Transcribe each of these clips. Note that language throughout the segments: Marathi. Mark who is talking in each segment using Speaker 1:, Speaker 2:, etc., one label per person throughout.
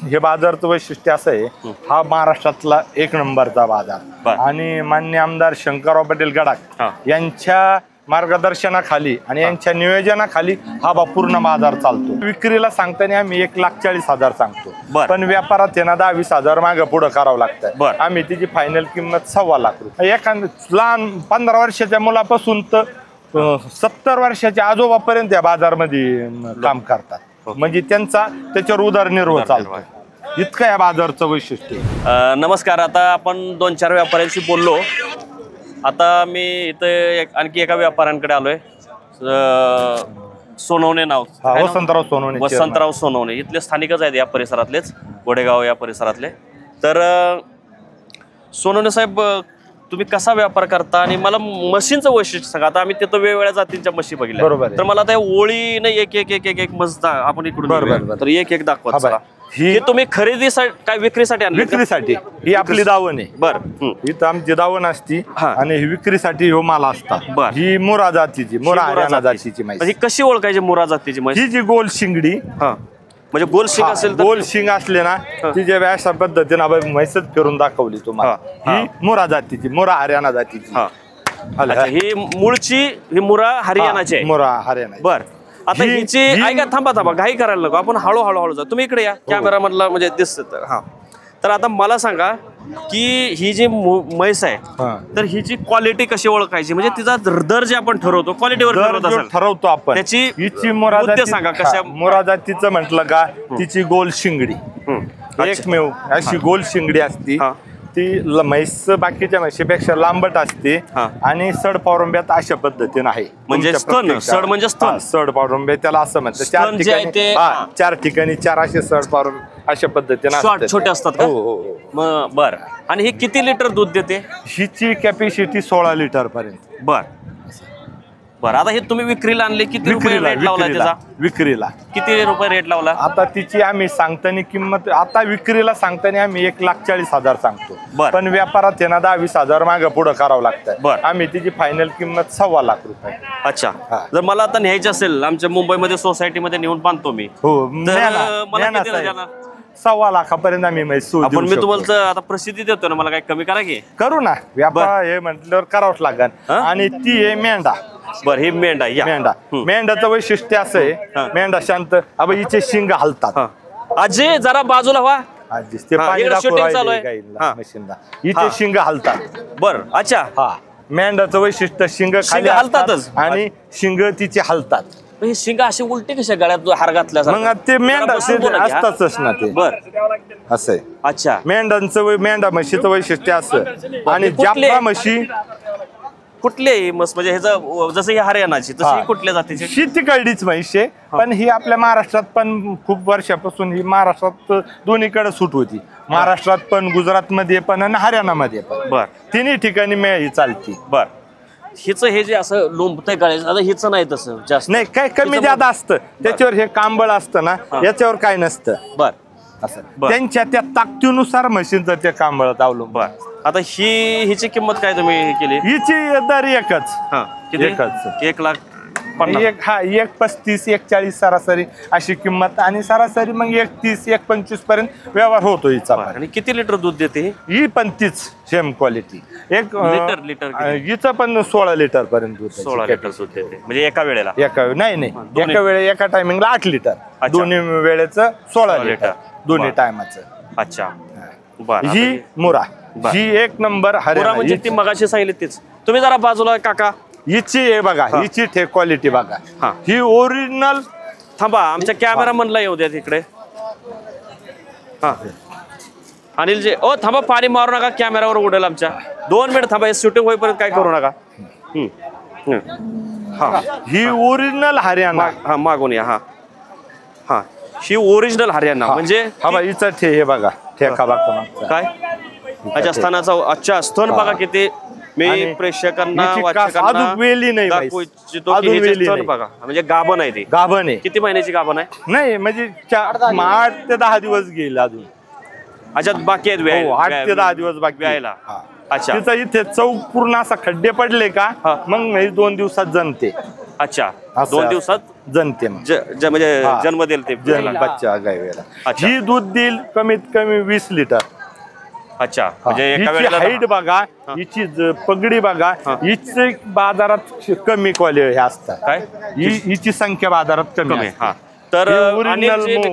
Speaker 1: हे बाजारचं वैशिष्ट्य असं आहे, हा महाराष्ट्रातला एक नंबरचा बाजार आणि माननीय आमदार शंकरराव पाटील गडाख यांच्या मार्गदर्शनाखाली आणि यांच्या नियोजनाखाली हा पूर्ण बाजार चालतो। विक्रीला सांगताना आम्ही 1,40,000 सांगतो, पण व्यापारात त्यांना 10-20,000 मागे पुढे करावं लागतं। आम्ही तिची फायनल किंमत 2.25 लाख रुपये। एखाद्या लहान 15 वर्षाच्या मुलापासून तर 70 वर्षाच्या आजोबापर्यंत या बाजारमध्ये काम करतात, म्हणजे त्यांचा त्याच्यावर उदरनिर्वाह चालतो। इतकं या बाजारचं वैशिष्ट्य।
Speaker 2: नमस्कार, आता आपण 2-4 व्यापाऱ्यांशी बोललो। आता मी इथे आणखी एका व्यापाऱ्यांकडे आलोय, सोनवणे नाव, वसंतराव सोनवणे। इथले स्थानिकच आहेत, या परिसरातलेच, गोडेगाव या परिसरातले। तर सोनवणे साहेब, तुम्ही कसा व्यापार करता आणि मला मशीनचं वैशिष्ट्य सांगा। आता आम्ही तिथं वेगवेगळ्या जातींच्या मशी बघितल्या, तर मला त्या ओळीने एक मस्त आपण इकडून तर एक दाखवा। ही तुम्ही खरेदीसाठी काय विक्रीसाठी आणली?
Speaker 1: विक्रीसाठी। ही आपली दावण आहे।
Speaker 2: बरं,
Speaker 1: इथं आमची दावण असती आणि विक्रीसाठी हो माल असतात। ही मुरा जातीची, मुरा हरियाणा जातीची म्हैस।
Speaker 2: ही कशी ओळखायची मुरा जातीची म्हैस?
Speaker 1: ही जी गोल शिंगडी,
Speaker 2: म्हणजे गोल शिंग असेल तर
Speaker 1: गोल शिंग असले ना, तिच्या अशा पद्धतीने म्हैसच फिरून दाखवली तुम्हाला। ही मुरा जातीची, मुरा हरियाणा जातीची।
Speaker 2: ही मूळची, ही मुरा हरियाणाची आहे।
Speaker 1: मुरा हरियाणा।
Speaker 2: बर, आता हिची ऐका, थांबा, घाई करायला नको, आपण हळूहळू जा। तुम्ही इकडे या, कॅमेरा मधला म्हणजे दिसत। तर आता मला सांगा की ही जी म्हैस आहे, तर हिची क्वालिटी कशी ओळखायची? म्हणजे तिचा दर जे आपण ठरवतो, क्वालिटीवर
Speaker 1: ठरवतो आपण।
Speaker 2: त्याची
Speaker 1: हिची मुरा जाती
Speaker 2: सांगा कशा?
Speaker 1: मुरा जातीचं म्हटलं का, तिची गोल शिंगडी एकमेव अशी गोल शिंगडी असती। ती म्हैस बाकीच्या म्हशीपेक्षा लांबट असते आणि सड पावरंब्यात अशा पद्धतीने आहे।
Speaker 2: म्हणजे सड म्हणजे
Speaker 1: सड पावरंब्या त्याला असं म्हणतात। 4 ठिकाणी 4 असे सड पावरंब्या अशा पद्धतीने
Speaker 2: छोटे असतात का? हो। बर, आणि ही किती लिटर दूध देते?
Speaker 1: हिची कॅपॅसिटी 16 लिटर पर्यंत।
Speaker 2: बर, आता हे तुम्ही विक्रीला आणले, किती रुपये रेट लावला त्याचा?
Speaker 1: विक्रीला
Speaker 2: किती रुपये रेट लावला?
Speaker 1: आता तिची आम्ही सांगताना किंमत, आता विक्रीला सांगताना आम्ही 1,40,000 सांगतो, पण व्यापारात त्यांना 10-20,000 मागे पुढे करावं लागतं। आम्ही तिची फायनल किंमत 2.25 लाख रुपये।
Speaker 2: अच्छा, जर मला आता न्यायचं असेल, आमच्या मुंबईमध्ये सोसायटीमध्ये नेऊन बांधतो मी,
Speaker 1: हो,
Speaker 2: मला
Speaker 1: 2.25 लाखापर्यंत आम्ही म्हैस
Speaker 2: आपण मी तुम्हाला आता प्रसिद्धी देतो ना, मला काही कमी करा की?
Speaker 1: करू ना, व्यापार हे म्हटल्यावर करावंच लागेल। आणि ती आहे मेंढा।
Speaker 2: बर, ही मेंढा।
Speaker 1: मेंढाचं वैशिष्ट्य असं आहे, मेंढा शांत, अब हिचे शिंग हलतात।
Speaker 2: अजय जरा बाजूला व्हा,
Speaker 1: हिचे शिंग हलतात।
Speaker 2: बर, अच्छा,
Speaker 1: मेंढाचं वैशिष्ट्य शिंग खाली हलतातच आणि शिंग तिचे हलतात।
Speaker 2: हे शिंग अशी उलटी कशा गळ्यात हार घातल्या?
Speaker 1: मग ते मेंढा असतातच ना ते।
Speaker 2: बर,
Speaker 1: असं आहे।
Speaker 2: अच्छा,
Speaker 1: मेंढा म्हशीचं वैशिष्ट्य असं। आणि जाफरा म्हशी
Speaker 2: कुठली मस्त, म्हणजे ह्याचं जसं ही हरियाणाची, तशी कुठल्या जातीची?
Speaker 1: ही तिकडीच म्हैस आहे, पण ही आपल्या महाराष्ट्रात पण खूप वर्षापासून ही महाराष्ट्रात दोन्हीकडे सूट होती। महाराष्ट्रात पण, गुजरात मध्ये पण आणि हरियाणामध्ये पण। बर, तिन्ही ठिकाणी ही चालती। बर,
Speaker 2: हिचं हे जे असं लोंबतंय गळ्याचं, आता हिचं नाही तसं जास्त,
Speaker 1: नाही, काय कमी जादा असतं त्याच्यावर। हे कांबळ असतं ना, याच्यावर काय नसतं।
Speaker 2: बर,
Speaker 1: असं त्यांच्या त्या ताकदीनुसार म्हशींचं ते कांबळात अवलंबून।
Speaker 2: आता हिची किंमत काय तुम्ही हे केली?
Speaker 1: हिची दर एकच।
Speaker 2: एकच 1,50,000।
Speaker 1: 1,35, 1,40 सरासरी अशी किंमत, आणि सरासरी मग 1,30, 1,25 पर्यंत व्यवहार होतो हिचा।
Speaker 2: आणि किती लिटर दूध देते
Speaker 1: ही? पण तीच सेम क्वालिटी।
Speaker 2: लिटर
Speaker 1: हिचं पण 16 लिटर पर्यंत दूध।
Speaker 2: 16 लिटर दूध देते म्हणजे एका वेळेला?
Speaker 1: नाही, एका टायमिंगला 8 लिटर, दोन्ही वेळेचं 16 लिटर, दोन्ही टायमाचं।
Speaker 2: अच्छा,
Speaker 1: ही मुरा, ही एक नंबर हरियाणा,
Speaker 2: म्हणजे ती मगाशी सांगितली तीच। तुम्ही जरा बाजूला काका,
Speaker 1: हिची हे बघा, हिची क्वालिटी बघा, ही ओरिजिनल।
Speaker 2: थांबा, आमच्या कॅमेरा मनला येऊ द्या तिकडे। अनिल जी, ओ थांबा, पाणी मारू नका, कॅमेरावर उडेल आमच्या। 2 मिनिट थांबा, शूटिंग होईपर्यंत काय करू नका।
Speaker 1: ही ओरिजिनल हरियाणा।
Speaker 2: मागून या। ही ओरिजिनल हरियाणा म्हणजे
Speaker 1: हिचं हे बघा, ठेका बघा
Speaker 2: काय? अच्छा, स्तनाचा, अच्छा, स्तन बघा किती। मी प्रेक्षकांना, वाचकांना
Speaker 1: वेली नाही
Speaker 2: बघा, म्हणजे गाभण आहे ती।
Speaker 1: गाभण आहे।
Speaker 2: किती महिन्याची गाभण आहे?
Speaker 1: नाही, म्हणजे 8 ते 10 दिवस गेल अजून।
Speaker 2: अच्छा, बाकी आहेत
Speaker 1: 8 ते 10 दिवस बाकी
Speaker 2: व्यायला। अच्छा,
Speaker 1: तिचा इथे चौक पूर्ण असा खड्डे पडले का, मग 2 दिवसात जमते।
Speaker 2: अच्छा, 2 दिवसात
Speaker 1: जनते मग.
Speaker 2: म्हणजे जन्म देईल ते
Speaker 1: बच्चा गायला. ही दूध देईल कमीत कमी 20 लिटर.
Speaker 2: अच्छा, म्हणजे एका वेळेला
Speaker 1: हाईट बघा, हिची पगडी बघा, हिची बाजारात कमी क्वालिटी हे असतात. काय हिची संख्या बाजारात कमी आहे.
Speaker 2: तर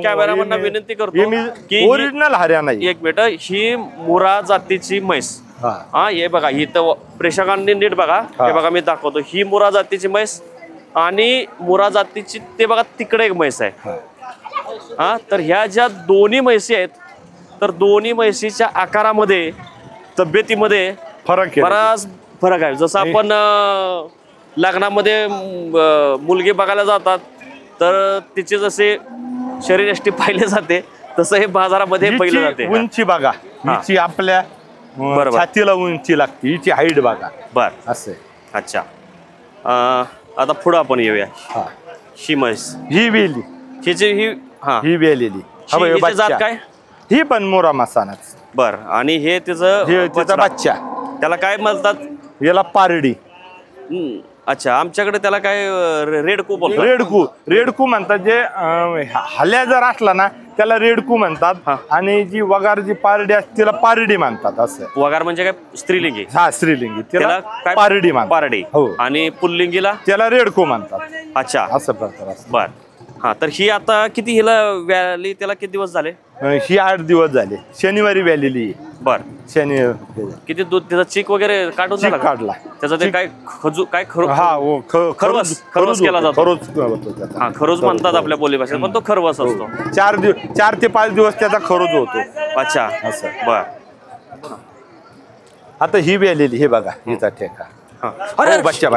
Speaker 2: कॅमेरामॅनना विनंती करतो की
Speaker 1: ओरिजिनल हरियाणा.
Speaker 2: एक मिनिट, ही मुरा जातीची म्हैस. हा, हे बघा, ही तर प्रेक्षकांनी नीट बघा, हे बघा मी दाखवतो. ही मुरा जातीची म्हैस आणि मुरा जातीची ते बघा तिकडे एक म्हैस आहे. हा, तर ह्या ज्या दोन्ही म्हैसी आहेत, तर दोन्ही म्हैसीच्या आकारामध्ये, तब्येतीमध्ये बराच फरक आहे. जसं आपण लग्नामध्ये मुलगी बघायला जातात तर तिचे जसे शरीरयष्टी पाहिले जाते, तसं हे बाजारामध्ये पाहिलं जाते.
Speaker 1: उंची बघा, हिची आपल्या छातीला उंची लागते, हिची हाईट बघा.
Speaker 2: बर,
Speaker 1: असं.
Speaker 2: अच्छा, आता पुढे आपण येऊया. ही म्हैस,
Speaker 1: ही वेली, ही वेलेली
Speaker 2: जात काय?
Speaker 1: ही पण मोरा मसानाच.
Speaker 2: बर, आणि हे तिचा
Speaker 1: बच्चा,
Speaker 2: त्याला काय म्हणतात?
Speaker 1: याला पारडी.
Speaker 2: अच्छा, आमच्याकडे त्याला काय रेडकू बोलतात.
Speaker 1: रेडकू म्हणतात. जे हल्या जर असला ना त्याला रेडकू म्हणतात, आणि जी वगार जी पारडी असते तिला पारडी म्हणतात. असं.
Speaker 2: वगार म्हणजे काय? स्त्रीलिंगी.
Speaker 1: हा, स्त्रीलिंगी, त्याला पारडी म्हणतात.
Speaker 2: पारडी. आणि पुल्लिंगीला
Speaker 1: त्याला रेडकू म्हणतात.
Speaker 2: अच्छा,
Speaker 1: असं प्रकार.
Speaker 2: बर. हा, तर ही आता किती हिला व्याली, त्याला किती दिवस झाले?
Speaker 1: ही 8 दिवस झाले. शनिवारी व्यालेली.
Speaker 2: बर.
Speaker 1: शनी
Speaker 2: किती दूध, त्याचा चीक वगैरे काढून झाला?
Speaker 1: काढला.
Speaker 2: त्याचं ते काय
Speaker 1: खरवस
Speaker 2: केला जातो. हा, खरोज म्हणतात आपल्या बोली भाषेत, पण तो खरवस असतो.
Speaker 1: 4 ते 5 दिवस त्याचा खरोज होतो.
Speaker 2: अच्छा, असं. बर.
Speaker 1: आता ही व्यालेली, हे बघा, हिचा ठेका. अरे बच्चा.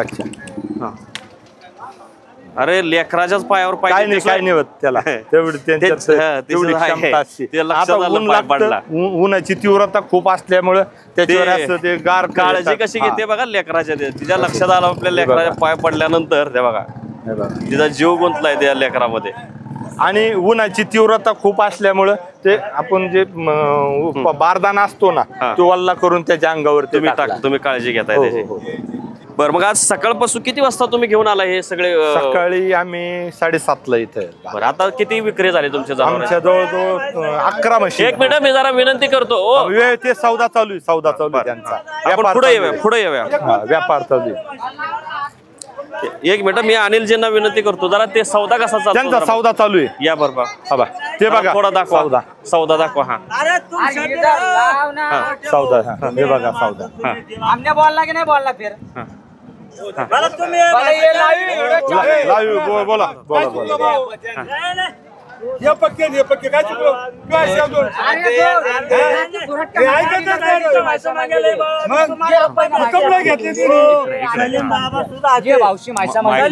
Speaker 1: अरे, लेकराच्याच पायावर पाय काय नाही होत त्याला. उन्हाची तीव्रता खूप असल्यामुळे त्याच्यावर ते गार
Speaker 2: काळजी कशी घेते बघा लेकराच्या. तिच्या लक्षात आलं आपल्या लेकराच्या पाय पडल्यानंतर, ते बघा तिचा जीव गुंतलाय त्या लेकरामध्ये.
Speaker 1: आणि उन्हाची तीव्रता खूप असल्यामुळं ते आपण जे बारदाना असतो ना, तो वल्ला करून त्याच्या अंगावर
Speaker 2: तुम्ही काळजी घेताय त्याची. बरं, मग आज सकाळपासून किती वाजता तुम्ही घेऊन आला हे सगळे?
Speaker 1: सकाळी आम्ही 7:30ला इथे.
Speaker 2: बरं, आता किती विक्री झाली तुमच्या?
Speaker 1: आमच्या जवळजवळ 11 म्हशी.
Speaker 2: एक मिनिट, मी जरा विनंती करतो.
Speaker 1: ते सौदा चालू आहे त्यांचा.
Speaker 2: पुढे येऊया.
Speaker 1: व्यापार चालू आहे.
Speaker 2: एक मिनिट, मी अनिलजींना विनंती करतो, जरा ते सौदा कसा चालू?
Speaker 1: त्यांचा सौदा चालू आहे.
Speaker 2: या बरोबर,
Speaker 1: ते बघा,
Speaker 2: थोडा दाखवा सौदा दाखवा. हा,
Speaker 1: सौदा. हे बघा सौदा.
Speaker 3: हमने बोलना की नाही बोलना फिर?
Speaker 1: बोला.
Speaker 4: ये पक्के काय चुकलो?
Speaker 3: भावशी म्हैसा म्हैसा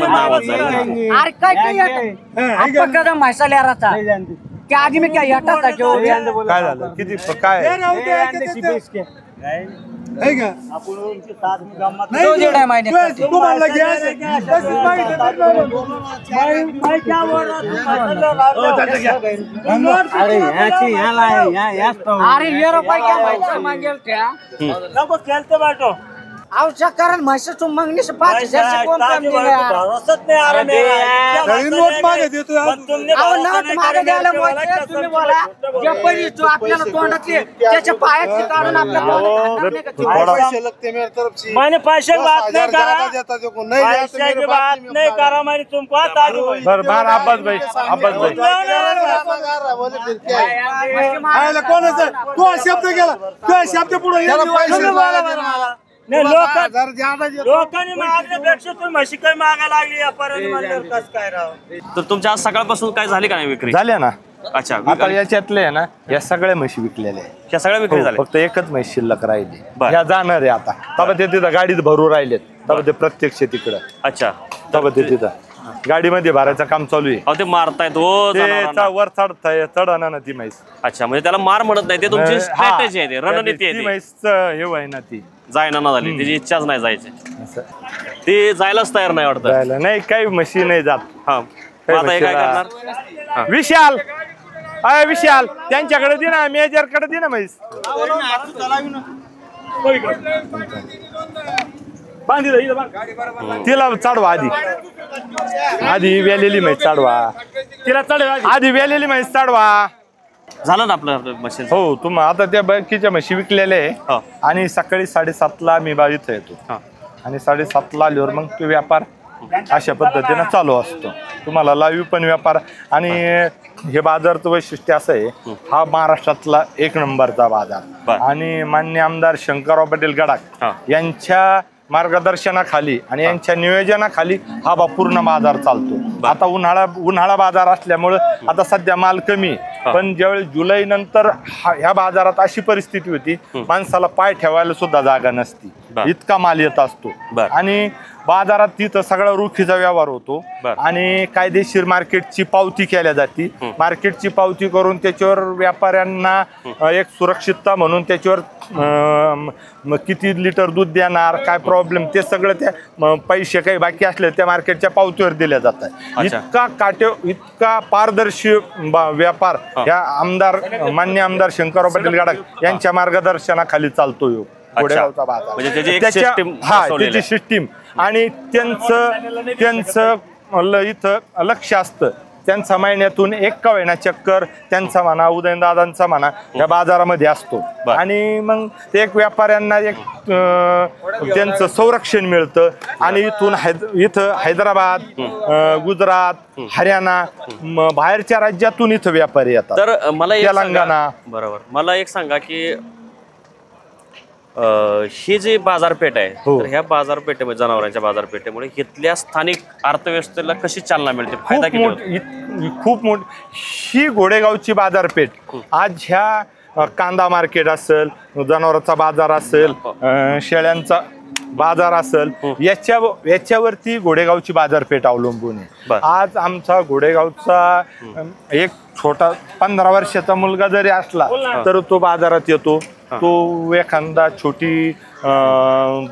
Speaker 3: लिहायचा त्या आधी मी काय येतात
Speaker 1: काय झालं? किती काय
Speaker 3: अरे ये रुपये क्या म्हैसा मागेल त्या
Speaker 4: खेलते बैठो
Speaker 3: आवश्यक कारण म्हैसाचं मागणी 5,000 से कोण कम
Speaker 4: नोट मागे देतो.
Speaker 3: नोट मागे द्यायला तुम्ही बोला जे पहिली जो आपल्याला तोंडातले त्याच्या पायातले काढून आपल्या
Speaker 4: मैंने पैसे बात नहीं करा, पैसे की बात नहीं करा मैंने तुमको.
Speaker 1: अब्बास भाई
Speaker 4: कोण तू शब्द गेला, तू शब्द पुढे लोकांनी मागण्यापेक्षा तुम्ही म्हशी काय मागायला लागली यापर्यंत कसं काय राव?
Speaker 2: तर तुमच्या आज सकाळपासून काय झाली का नाही विक्री?
Speaker 1: झाल्या ना.
Speaker 2: अच्छा,
Speaker 1: आता याच्यातले आहे ना, या सगळ्या म्हशी विकलेल्या आहे.
Speaker 2: ह्या सगळ्या विक्री झाल्या,
Speaker 1: फक्त एकच म्हैस शिल्लक राहिली. ह्या जाणार आहे आता. तब ते तिथं गाडीत भरू राहिलेत. तब ते प्रत्यक्ष तिकडं.
Speaker 2: अच्छा,
Speaker 1: तब ते तिथं गाडीमध्ये भरायचं काम चालू आहे.
Speaker 2: ते मारतायत
Speaker 1: वर चढणार ना ती म्हैस.
Speaker 2: अच्छा, म्हणजे त्याला मार म्हणत नाही, ते तुमची स्ट्रॅटेजी आहे, रणनीती आहे.
Speaker 1: म्हैस हे आहे ना, ती
Speaker 2: जायना ना झाली, तिची इच्छाच नाही जायची, ती जायलाच तयार नाही वाटतं.
Speaker 1: नाही, काही म्हशी नाही जात.
Speaker 2: हा, आता हे काय करणार?
Speaker 1: विशाल त्यांच्याकडे दे ना, मेजरकडे दे ना म्हैस. तिला चढवा आधी वेलेली म्हैस चढवा, तिला चढवा आधी वेलेली म्हैस चढवा.
Speaker 2: झालं ना आपलं मशीन.
Speaker 1: हो आता त्या बाकीच्या म्हशी विकलेल्या आहे आणि सकाळी 7:30ला मी इथं येतो आणि 7:30ला आल्यावर मग तो व्यापार अशा पद्धतीनं चालू असतो. तुम्हाला लाईव्ह पण व्यापार. आणि हे बाजारचं वैशिष्ट्य असं आहे, हा महाराष्ट्रातला 1 नंबरचा बाजार आणि माननीय आमदार शंकरराव पाटील गडाख यांच्या मार्गदर्शनाखाली आणि यांच्या नियोजनाखाली हा पूर्ण बाजार चालतो. आता उन्हाळा बाजार असल्यामुळं आता सध्या माल कमी, पण ज्यावेळी जुलै नंतर ह्या बाजारात अशी परिस्थिती होती, माणसाला पाय ठेवायला सुद्धा जागा नसती, इतका माल येत असतो. आणि बाजारात तिथं सगळा रोखीचा व्यवहार होतो आणि कायदेशीर मार्केटची पावती केल्या जाते. मार्केटची पावती करून त्याच्यावर व्यापाऱ्यांना एक सुरक्षितता म्हणून त्याच्यावर किती लिटर दूध देणार, काय प्रॉब्लेम, ते सगळं त्या पैसे काही बाकी असले त्या मार्केटच्या पावतीवर दिल्या जातात. इतका पारदर्शी व्यापार या मान्य आमदार शंकरराव पाटील गडाख यांच्या मार्गदर्शनाखाली चालतो. गोडेगावचा बाजार त्याची सिस्टीम आणि त्यांचं इथं लक्ष असतं. त्यांचा महिन्यातून एक का होईना चक्कर त्यांचा म्हणा, उदयनदादांचा म्हणा, या बाजारामध्ये असतो. आणि मग ते एक व्यापाऱ्यांना एक त्यांचं संरक्षण मिळतं. आणि इथं हैदराबाद, गुजरात, हरियाणा, बाहेरच्या राज्यातून इथं व्यापारी येतात.
Speaker 2: तर मला
Speaker 1: तेलंगणा.
Speaker 2: बरोबर. मला एक सांगा की ही जी बाजारपेठ आहे, तर ह्या बाजारपेठेमध्ये, जनावरांच्या बाजारपेठेमुळे इथल्या स्थानिक अर्थव्यवस्थेला कशी चालना मिळते, फायदा किती?
Speaker 1: खूप मोठी ही गोडेगावची बाजारपेठ. आज ह्या कांदा मार्केट असेल, जनावरांचा बाजार असेल, शेळ्यांचा बाजार असेल, याच्यावरती गोडेगावची बाजारपेठ अवलंबून आहे. आज आमचा गोडेगावचा एक छोटा 15 वर्षाचा मुलगा जरी असला तर तो बाजारात येतो. तो एखादा छोटी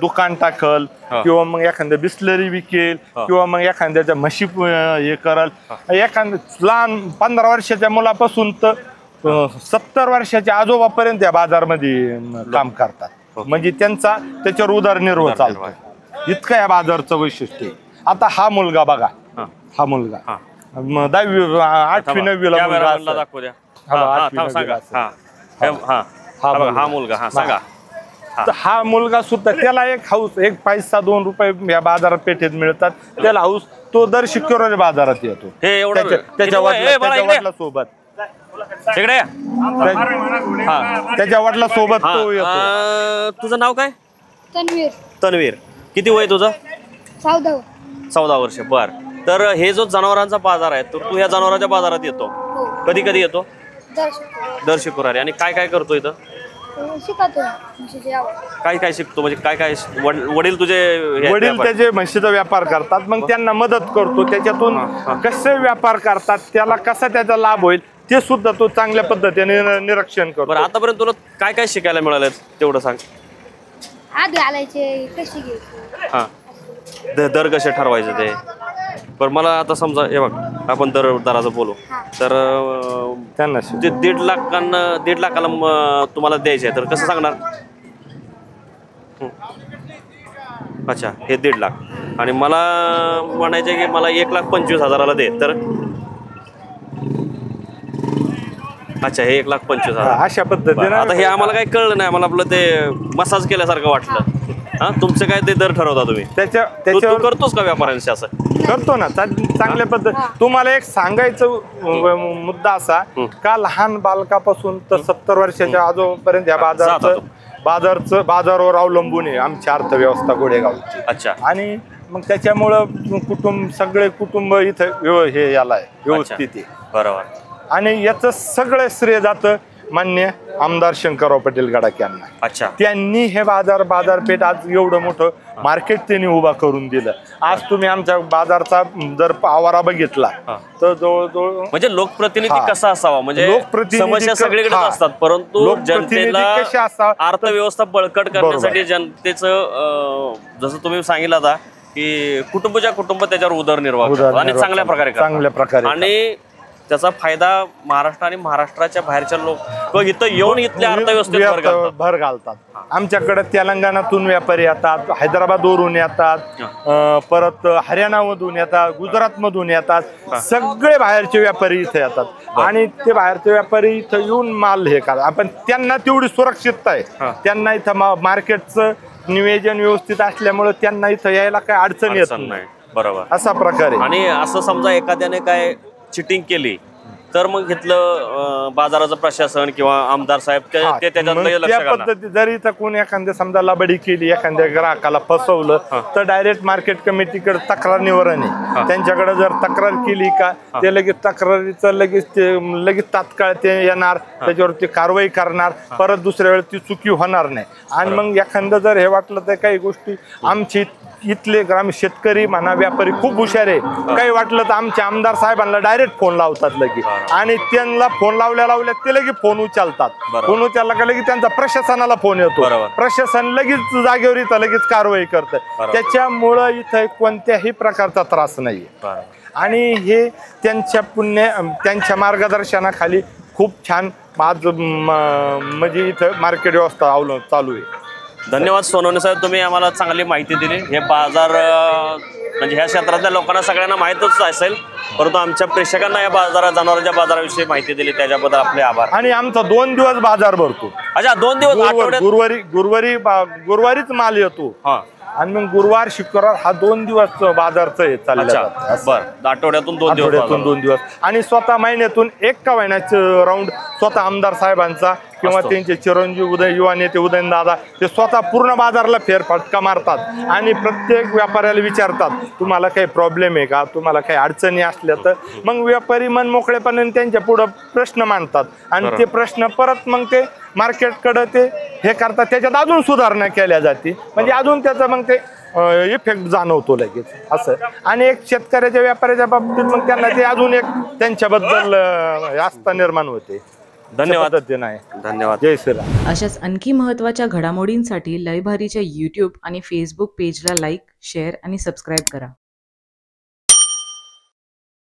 Speaker 1: दुकान टाकल किंवा मग एखाद्या बिस्लरी विकेल किंवा मग एखाद्याच्या म्हशी हे करल. एखाद्या लहान 15 वर्षाच्या मुलापासून तर 70 वर्षाच्या आजोबापर्यंत या बाजारमध्ये काम करतात. म्हणजे त्याच्यावर उदरनिर्वाह चालतो. इतकं या बाजारचं वैशिष्ट्य. आता हा मुलगा बघा, हा मुलगा 10वी 8वी 9वीला
Speaker 2: हा मुलगा सांगा.
Speaker 1: हा मुलगा सुद्धा त्याला एक हाऊस, एक पैसा 2 रुपये या बाजारपेठेत मिळतात. त्याला हाऊस, तो दर शुक्रवारी बाजारात येतो. त्याच्या वडिला सोबत त्याच्या वडिला सोबत तो येतो.
Speaker 2: तुझं नाव काय?
Speaker 5: तन्वीर.
Speaker 2: तन्वीर. किती वय तुझं?
Speaker 5: 14
Speaker 2: वर्ष. बर. तर हे जो जनावरांचा बाजार आहे, तर तू ह्या जनावरांच्या बाजारात येतो? कधी कधी येतो? दर शुक्रवारी. आणि काय काय करतो इथं? काय काय शिकतो? म्हणजे काय काय वडील
Speaker 1: वडील त्याचे म्हशीचा व्यापार करतात, मग त्यांना मदत करतो. त्याच्यातून कसे व्यापार करतात, त्याला कसा त्याचा लाभ होईल ते सुद्धा तो चांगल्या पद्धतीने निरीक्षण करतो.
Speaker 2: बरं, आतापर्यंत तुला काय काय शिकायला मिळालं तेवढं सांग.
Speaker 5: आत घालायचे, कशी घ्यायची,
Speaker 2: हा, दर कसे ठरवायचे ते. पण मला आता समजा, हे बघ, आपण दराचं बोलू तर
Speaker 1: त्यांना
Speaker 2: ते 1.5 लाखाला तुम्हाला द्यायचे आहे, तर कसं सांगणार? अच्छा, हे 1.5 लाख आणि मला म्हणायचे की मला 1,25,000 दे, तर अच्छा, हे 1,25,000
Speaker 1: अशा पद्धतीने.
Speaker 2: आता हे आम्हाला काही कळलं नाही, आम्हाला आपलं ते मसाज केल्यासारखं वाटलं. हा, तुमचं काय ते दर ठरवता तुम्ही?
Speaker 1: त्याच्यावर
Speaker 2: करतोस का व्यापाऱ्यांशी? असं
Speaker 1: करतो ना, चांगल्या पद्धत. तुम्हाला एक सांगायचं मुद्दा असा का लहान बालकापासून तर 70 वर्षाच्या आजोपर्यंत या बाजारावर अवलंबून आहे आमची अर्थव्यवस्था गोडेगावची.
Speaker 2: अच्छा.
Speaker 1: आणि मग त्याच्यामुळं सगळे कुटुंब इथं हे याला व्यवस्थित आहे.
Speaker 2: बरोबर.
Speaker 1: आणि याचं सगळं श्रेय जातं मान्य आमदार शंकरराव पाटील गडाख यांना.
Speaker 2: अच्छा.
Speaker 1: त्यांनी हे बाजारपेठ आज एवढं मोठं मार्केट त्यांनी उभा करून दिलं. आज तुम्ही आमच्या बाजारचा जर आवारा बघितला तर जवळजवळ
Speaker 2: म्हणजे लोकप्रतिनिधी कसा असावा, म्हणजे समस्या सगळीकडे असतात, परंतु जनतेला अर्थव्यवस्था बळकट करण्यासाठी जनतेचं जसं तुम्ही सांगितलं आता की कुटुंब त्याच्यावर उदरनिर्वाह करतो आणि चांगल्या प्रकारे
Speaker 1: आणि
Speaker 2: त्याचा फायदा महाराष्ट्र आणि महाराष्ट्राच्या बाहेरच्या लोक इथं येऊन इथल्या अर्थव्यवस्थेत
Speaker 1: भर घालतात. आमच्याकडे तेलंगणातून व्यापारी येतात, हैदराबादवरून येतात, परत हरियाणामधून येतात, गुजरातमधून येतात, सगळे बाहेरचे व्यापारी इथे येतात आणि ते बाहेरचे व्यापारी इथं येऊन माल हे करतात. आपण त्यांना तेवढी सुरक्षितता आहे, त्यांना इथं मार्केटचं नियोजन व्यवस्थित असल्यामुळे त्यांना इथं यायला काही अडचण येत नाही.
Speaker 2: बरोबर,
Speaker 1: असा प्रकारे.
Speaker 2: आणि असं समजा एखाद्याने काय चिटिंग केली तर मग घेतलं बाजाराचं प्रशासन किंवा आमदार साहेब
Speaker 1: त्या पद्धती जर इथं कोणी एखाद्या समजा लबाडी केली, एखाद्या ग्राहकाला फसवलं तर डायरेक्ट मार्केट कमिटीकडे तक्रार निवारण आहे. त्यांच्याकडे जर तक्रार केली का ते लगेच तक्रारीचं लगेच तात्काळ ते येणार, त्याच्यावरती कारवाई करणार, परत दुसऱ्या वेळेस ती चुकी होणार नाही. आणि मग एखादं जर हे वाटलं तर काही गोष्टी आमची इथले ग्रामीण शेतकरी म्हणा व्यापारी खूप हुशार आहे. काही वाटलं तर आमच्या आमदार साहेबांना डायरेक्ट फोन लावतात लगेच आणि त्यांना फोन लावल्या ते लगेच फोन उचलतात. फोन उचलला का लगेच त्यांचा प्रशासनाला फोन येतो, प्रशासन लगेच जागेवर इथं लगेच कारवाई करतं. त्याच्यामुळं इथं कोणत्याही प्रकारचा त्रास नाहीये आणि हे त्यांच्या मार्गदर्शनाखाली खूप छान आज म्हणजे इथं मार्केट व्यवस्था चालू आहे.
Speaker 2: धन्यवाद सोनवणे साहेब, तुम्ही आम्हाला चांगली माहिती दिली. हे बाजार म्हणजे ह्या क्षेत्रातल्या लोकांना सगळ्यांना माहीतच असेल, परंतु आमच्या प्रेक्षकांना या जनावरांच्या बाजाराविषयी माहिती दिली त्याच्याबद्दल आपले आभार.
Speaker 1: आणि आमचा 2 दिवस बाजार भरतो.
Speaker 2: अच्छा, 2 दिवस
Speaker 1: गुरुवारीच माल येतो आणि मग गुरुवार शुक्रवार हा 2 दिवस बाजारचं हे चाललं.
Speaker 2: आठवड्यातून
Speaker 1: 2 दिवस आणि स्वतः महिन्यातून एक का महिन्याचं राऊंड स्वतः आमदार साहेबांचा किंवा त्यांचे चिरंजीव युवा नेते उदयनदादा ते स्वतः पूर्ण बाजारला फेरफटका मारतात आणि प्रत्येक व्यापाऱ्याला विचारतात तुम्हाला काही प्रॉब्लेम आहे का, तुम्हाला काही अडचणी असल्या तर मग व्यापारी मन मोकळेपणाने त्यांच्या पुढं प्रश्न मांडतात आणि ते प्रश्न परत मग ते मार्केटकडे ते हे करतात. त्याच्यात अजून सुधारणा केल्या जाते म्हणजे अजून त्याचं मग ते इफेक्ट जाणवतो लगेच असं. आणि एक शेतकऱ्याच्या व्यापाऱ्याच्या बाबतीत मग त्यांना ते अजून एक त्यांच्याबद्दल आस्था निर्माण होते.
Speaker 2: धन्यवाद.
Speaker 1: धन्यवाद. जय श्रीराम.
Speaker 6: अशाच आणखी महत्त्वाच्या घडामोडींसाठी लय भारीच्या YouTube आणि Facebook पेजला लाईक, शेअर आणि सबस्क्राईब करा.